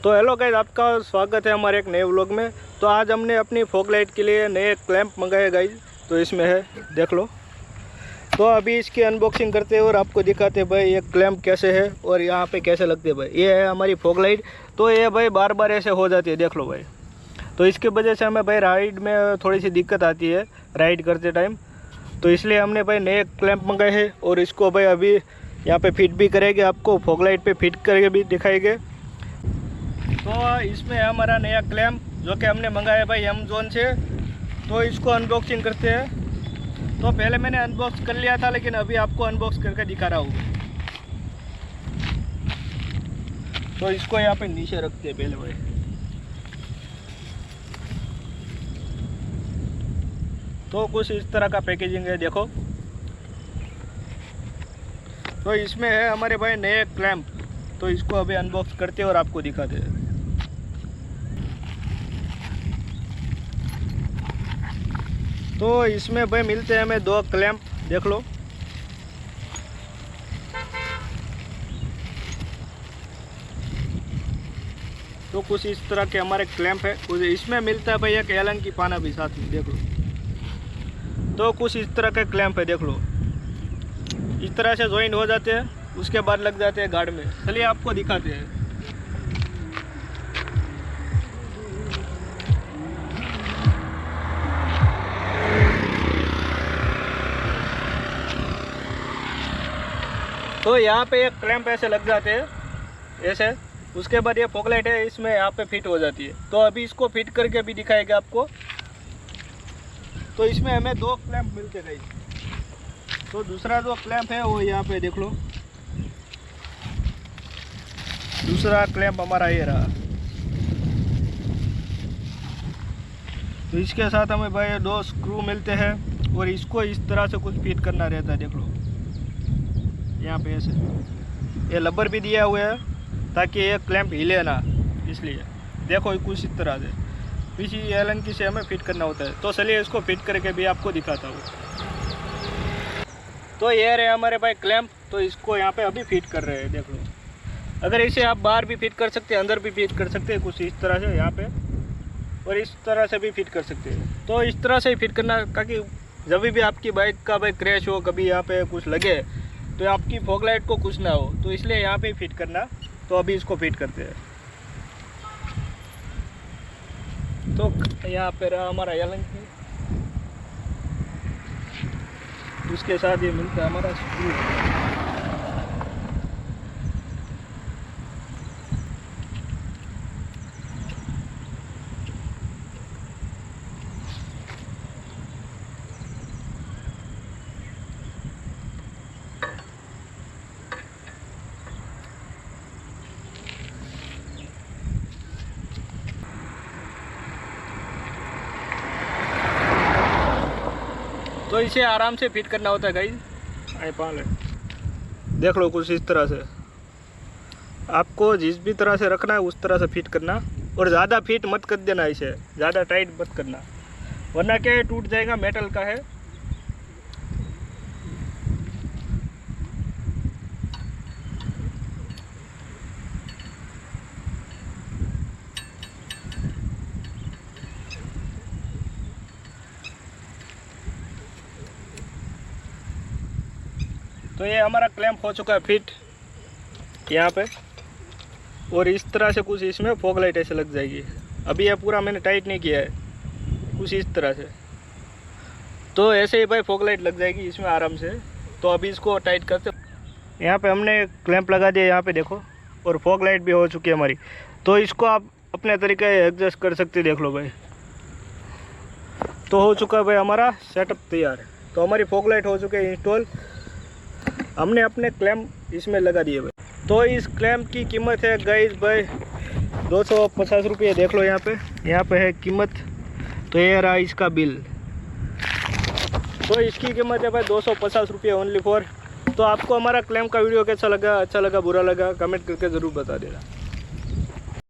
तो hello guys, आपका स्वागत है हमारे एक नए व्लॉग में। तो आज हमने अपनी फॉग लाइट के लिए नए क्लैंप मंगाए गाइस। तो इसमें है, देख लो। तो अभी इसकी अनबॉक्सिंग करते हैं और आपको दिखाते हैं भाई ये क्लैंप कैसे है और यहाँ पे कैसे लगते हैं भाई। ये है हमारी फॉग लाइट। तो ये भाई बार बार ऐसे हो जाती है, देख लो भाई। तो इसकी वजह से हमें भाई राइड में थोड़ी सी दिक्कत आती है राइड करते टाइम। तो इसलिए हमने भाई नए क्लैंप मंगाए हैं और इसको भाई अभी यहाँ पे फिट भी करेंगे, आपको फॉग लाइट पे फिट करके भी दिखाएंगे। तो इसमें है हमारा नया क्लैंप जो कि हमने मंगाया भाई अमेज़न से। तो इसको अनबॉक्सिंग करते हैं। तो पहले मैंने अनबॉक्स कर लिया था, लेकिन अभी आपको अनबॉक्स करके दिखा रहा हूँ। तो इसको यहाँ पे नीचे रखते हैं पहले भाई। तो कुछ इस तरह का पैकेजिंग है, देखो। तो इसमें है हमारे भाई नए क्लैंप। तो इसको अभी अनबॉक्स करते हैं और आपको दिखाते हैं। तो इसमें भाई मिलते हैं हमें 2 क्लैंप, देख लो। तो कुछ इस तरह के हमारे क्लैंप है। कुछ इसमें मिलता है भाई एक एलन की पाना भी साथ में, देख लो। तो कुछ इस तरह के क्लैंप है, देख लो। इस तरह से ज्वाइन हो जाते हैं, उसके बाद लग जाते हैं गार्ड में। चलिए आपको दिखाते हैं। तो यहाँ पे एक क्लैंप ऐसे लग जाते हैं, ऐसे। उसके बाद ये फॉग लाइट है, इसमें यहाँ पे फिट हो जाती है। तो अभी इसको फिट करके भी दिखाएगा आपको। तो इसमें हमें 2 क्लैंप मिलते हैं। तो दूसरा जो क्लैंप है वो यहाँ पे देख लो। दूसरा क्लैंप हमारा ये रहा। तो इसके साथ हमें भाई 2 स्क्रू मिलते हैं और इसको इस तरह से कुछ फिट करना रहता है, देख लो। यहाँ पे ऐसे ये लबर भी दिया हुआ है ताकि ये क्लैंप हिले ना, इसलिए देखो कुछ इस तरह से पीछे एलन की से हमें फिट करना होता है। तो चलिए इसको फिट करके भी आपको दिखाता हूँ। तो ये रहे हमारे भाई क्लैंप। तो इसको यहाँ पे अभी फिट कर रहे हैं, देख लो। अगर इसे आप बाहर भी फिट कर सकते हैं, अंदर भी फिट कर सकते हैं, कुछ इस तरह से यहाँ पे, और इस तरह से भी फिट कर सकते हैं। तो इस तरह से ही फिट करना, ताकि जब भी आपकी बाइक का भाई क्रैश हो, कभी यहाँ पे कुछ लगे, तो आपकी फॉग लाइट को कुछ ना हो। तो इसलिए यहाँ पे फिट करना। तो अभी इसको फिट करते हैं। तो यहाँ पे रहा हमारा एलन की, उसके साथ ये मिलता है हमारा स्क्रू। तो इसे आराम से फिट करना होता है गाइस। आई पाल है, देख लो। कुछ इस तरह से आपको जिस भी तरह से रखना है उस तरह से फिट करना, और ज़्यादा फिट मत कर देना, इसे ज़्यादा टाइट मत करना, वरना क्या है, टूट जाएगा। मेटल का है। तो ये हमारा क्लैंप हो चुका है फिट यहाँ पे, और इस तरह से कुछ इसमें फॉग लाइट ऐसे लग जाएगी। अभी ये पूरा मैंने टाइट नहीं किया है, कुछ इस तरह से। तो ऐसे ही भाई फॉग लाइट लग जाएगी इसमें आराम से। तो अभी इसको टाइट करते। यहाँ पे हमने क्लैंप लगा दिया, यहाँ पे देखो, और फॉग लाइट भी हो चुकी है हमारी। तो इसको आप अपने तरीके से एडजस्ट कर सकते, देख लो भाई। तो हो चुका है भाई हमारा सेटअप तैयार। तो हमारी फॉग लाइट हो चुकी है इंस्टॉल। हमने अपने क्लैंप इसमें लगा दिए भाई। तो इस क्लैंप की कीमत है गाइस भाई 250 रुपये, देख लो। यहाँ पे है कीमत। तो ये रहा इसका बिल। तो इसकी कीमत है भाई 250 रुपये ओनली फॉर। तो आपको हमारा क्लैंप का वीडियो कैसा लगा, अच्छा लगा, बुरा लगा, कमेंट करके ज़रूर बता देना।